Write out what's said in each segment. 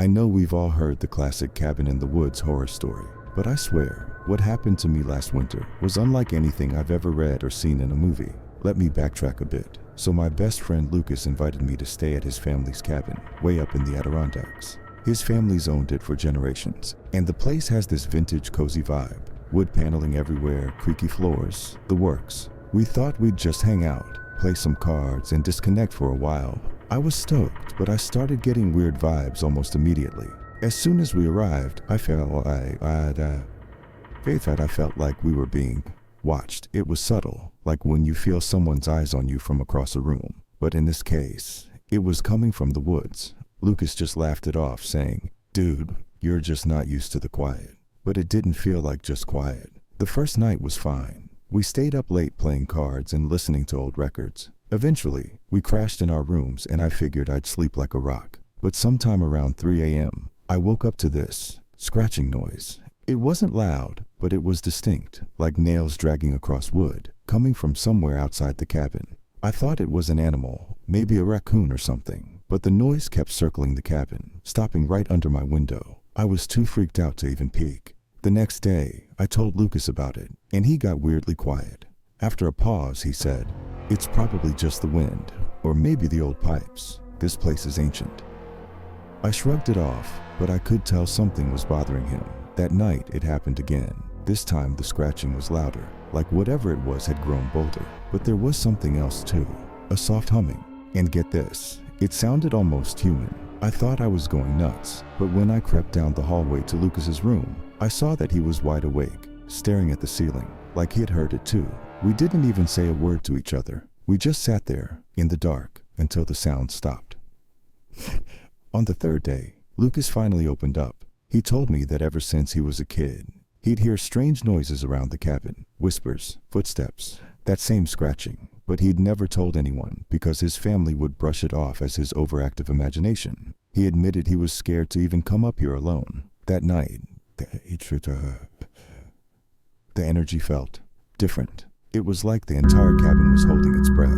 I know we've all heard the classic cabin in the woods horror story, but I swear, what happened to me last winter was unlike anything I've ever read or seen in a movie. Let me backtrack a bit. So my best friend Lucas invited me to stay at his family's cabin, way up in the Adirondacks. His family's owned it for generations, and the place has this vintage cozy vibe. Wood paneling everywhere, creaky floors, the works. We thought we'd just hang out, play some cards, and disconnect for a while. I was stoked, but I started getting weird vibes almost immediately. As soon as we arrived, I felt like we were being watched. It was subtle, like when you feel someone's eyes on you from across a room. But in this case, it was coming from the woods. Lucas just laughed it off, saying, "Dude, you're just not used to the quiet." But it didn't feel like just quiet. The first night was fine. We stayed up late playing cards and listening to old records. Eventually, we crashed in our rooms and I figured I'd sleep like a rock. But sometime around 3 a.m., I woke up to this scratching noise. It wasn't loud, but it was distinct, like nails dragging across wood, coming from somewhere outside the cabin. I thought it was an animal, maybe a raccoon or something, but the noise kept circling the cabin, stopping right under my window. I was too freaked out to even peek. The next day, I told Lucas about it, and he got weirdly quiet. After a pause, he said, "It's probably just the wind, or maybe the old pipes. This place is ancient." I shrugged it off, but I could tell something was bothering him. That night, it happened again. This time, the scratching was louder, like whatever it was had grown bolder. But there was something else too, a soft humming. And get this, it sounded almost human. I thought I was going nuts, but when I crept down the hallway to Lucas's room, I saw that he was wide awake, staring at the ceiling, like he'd heard it too. We didn't even say a word to each other. We just sat there, in the dark, until the sound stopped. On the third day, Lucas finally opened up. He told me that ever since he was a kid, he'd hear strange noises around the cabin, whispers, footsteps, that same scratching, but he'd never told anyone because his family would brush it off as his overactive imagination. He admitted he was scared to even come up here alone. That night, the energy felt different. It was like the entire cabin was holding its breath.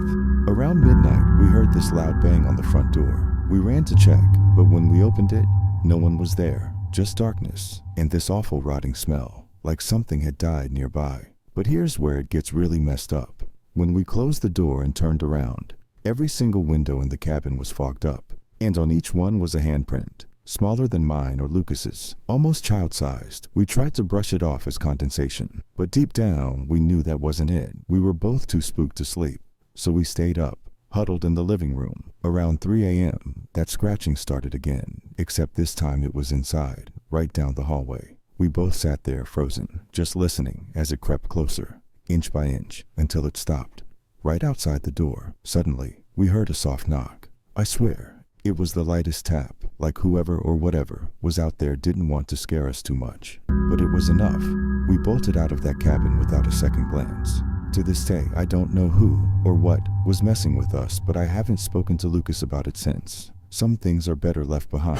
Around midnight, we heard this loud bang on the front door. We ran to check, but when we opened it, no one was there, just darkness, and this awful rotting smell, like something had died nearby. But here's where it gets really messed up. When we closed the door and turned around, every single window in the cabin was fogged up, and on each one was a handprint, smaller than mine or Lucas's, almost child-sized. We tried to brush it off as condensation, but deep down, we knew that wasn't it. We were both too spooked to sleep, so we stayed up, huddled in the living room. Around 3 a.m., that scratching started again, except this time it was inside, right down the hallway. We both sat there frozen, just listening as it crept closer, inch by inch, until it stopped. Right outside the door, suddenly, we heard a soft knock. I swear, it was the lightest tap, like whoever or whatever was out there didn't want to scare us too much. But it was enough. We bolted out of that cabin without a second glance. To this day, I don't know who or what was messing with us, but I haven't spoken to Lucas about it since. Some things are better left behind.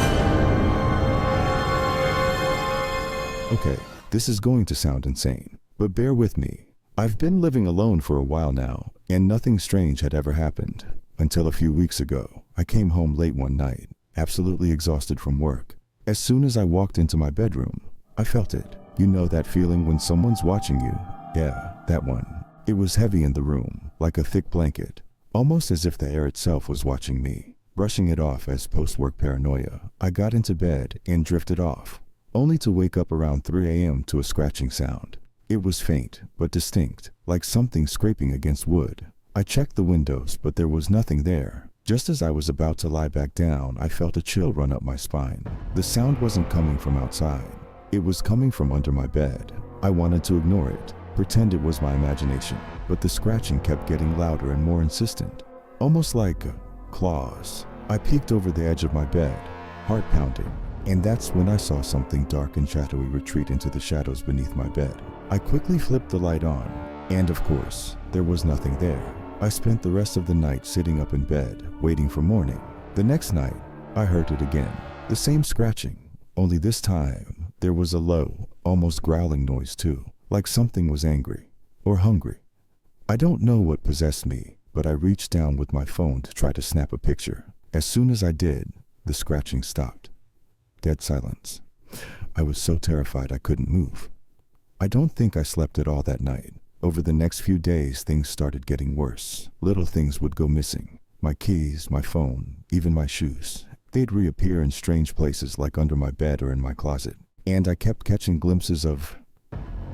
Okay, this is going to sound insane, but bear with me. I've been living alone for a while now, and nothing strange had ever happened. Until a few weeks ago, I came home late one night, absolutely exhausted from work. As soon as I walked into my bedroom, I felt it. You know that feeling when someone's watching you? Yeah, that one. It was heavy in the room, like a thick blanket, almost as if the air itself was watching me. Brushing it off as post-work paranoia, I got into bed and drifted off, only to wake up around 3 a.m. to a scratching sound. It was faint, but distinct, like something scraping against wood. I checked the windows, but there was nothing there. Just as I was about to lie back down, I felt a chill run up my spine. The sound wasn't coming from outside. It was coming from under my bed. I wanted to ignore it, pretend it was my imagination, but the scratching kept getting louder and more insistent, almost like claws. I peeked over the edge of my bed, heart pounding, and that's when I saw something dark and shadowy retreat into the shadows beneath my bed. I quickly flipped the light on, and of course, there was nothing there. I spent the rest of the night sitting up in bed, waiting for morning. The next night, I heard it again. The same scratching, only this time, there was a low, almost growling noise too, like something was angry or hungry. I don't know what possessed me, but I reached down with my phone to try to snap a picture. As soon as I did, the scratching stopped. Dead silence. I was so terrified I couldn't move. I don't think I slept at all that night. Over the next few days, things started getting worse. Little things would go missing. My keys, my phone, even my shoes. They'd reappear in strange places like under my bed or in my closet. And I kept catching glimpses of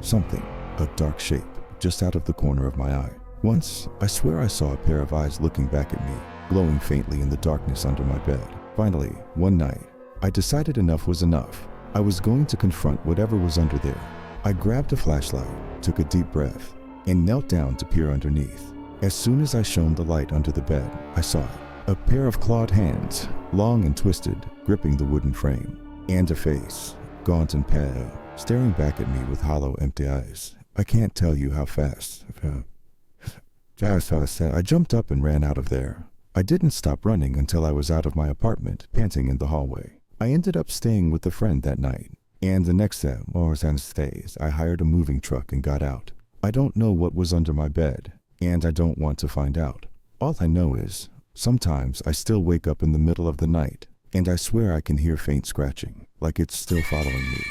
something, a dark shape, just out of the corner of my eye. Once, I swear I saw a pair of eyes looking back at me, glowing faintly in the darkness under my bed. Finally, one night, I decided enough was enough. I was going to confront whatever was under there. I grabbed a flashlight, took a deep breath, and knelt down to peer underneath. As soon as I shone the light under the bed, I saw it. A pair of clawed hands, long and twisted, gripping the wooden frame. And a face, gaunt and pale, staring back at me with hollow, empty eyes. I can't tell you how fast. I jumped up and ran out of there. I didn't stop running until I was out of my apartment, panting in the hallway. I ended up staying with a friend that night. And the next days, I hired a moving truck and got out. I don't know what was under my bed, and I don't want to find out. All I know is, sometimes I still wake up in the middle of the night, and I swear I can hear faint scratching, like it's still following me.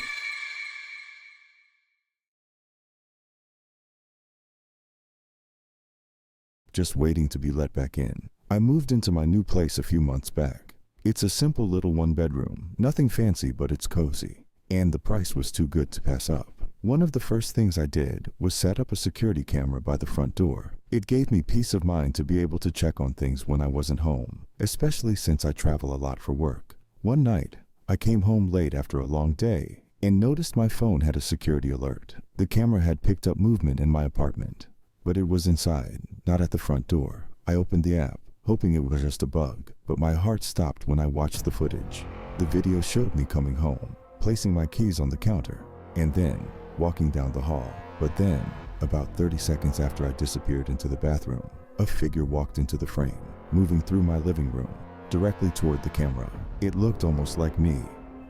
Just waiting to be let back in. I moved into my new place a few months back. It's a simple little one-bedroom, nothing fancy, but it's cozy. And the price was too good to pass up. One of the first things I did was set up a security camera by the front door. It gave me peace of mind to be able to check on things when I wasn't home, especially since I travel a lot for work. One night, I came home late after a long day and noticed my phone had a security alert. The camera had picked up movement in my apartment, but it was inside, not at the front door. I opened the app, hoping it was just a bug, but my heart stopped when I watched the footage. The video showed me coming home, placing my keys on the counter, and then walking down the hall. But then, about 30 seconds after I disappeared into the bathroom, a figure walked into the frame, moving through my living room, directly toward the camera. It looked almost like me,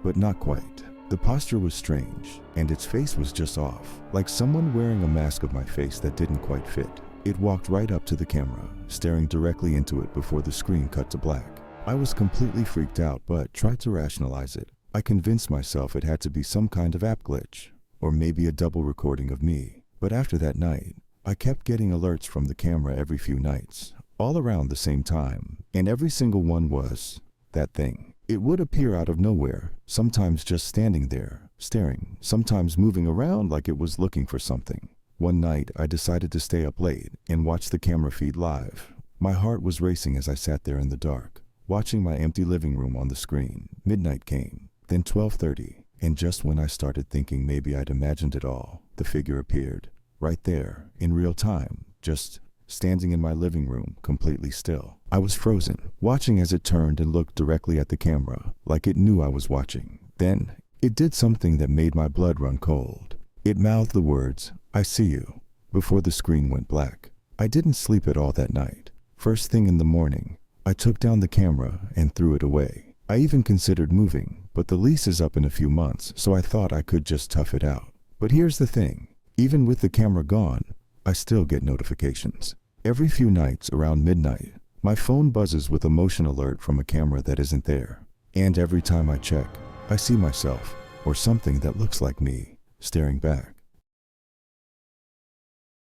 but not quite. The posture was strange, and its face was just off, like someone wearing a mask of my face that didn't quite fit. It walked right up to the camera, staring directly into it before the screen cut to black. I was completely freaked out, but tried to rationalize it. I convinced myself it had to be some kind of app glitch, or maybe a double recording of me. But after that night, I kept getting alerts from the camera every few nights, all around the same time, and every single one was that thing. It would appear out of nowhere, sometimes just standing there, staring, sometimes moving around like it was looking for something. One night, I decided to stay up late and watch the camera feed live. My heart was racing as I sat there in the dark, watching my empty living room on the screen. Midnight came, then 12:30, and just when I started thinking maybe I'd imagined it all, the figure appeared, right there, in real time, just standing in my living room, completely still. I was frozen, watching as it turned and looked directly at the camera, like it knew I was watching. Then, it did something that made my blood run cold. It mouthed the words, "I see you," before the screen went black. I didn't sleep at all that night. First thing in the morning, I took down the camera and threw it away. I even considered moving, but the lease is up in a few months, so I thought I could just tough it out. But here's the thing, even with the camera gone, I still get notifications. Every few nights around midnight, my phone buzzes with a motion alert from a camera that isn't there. And every time I check, I see myself, or something that looks like me, staring back.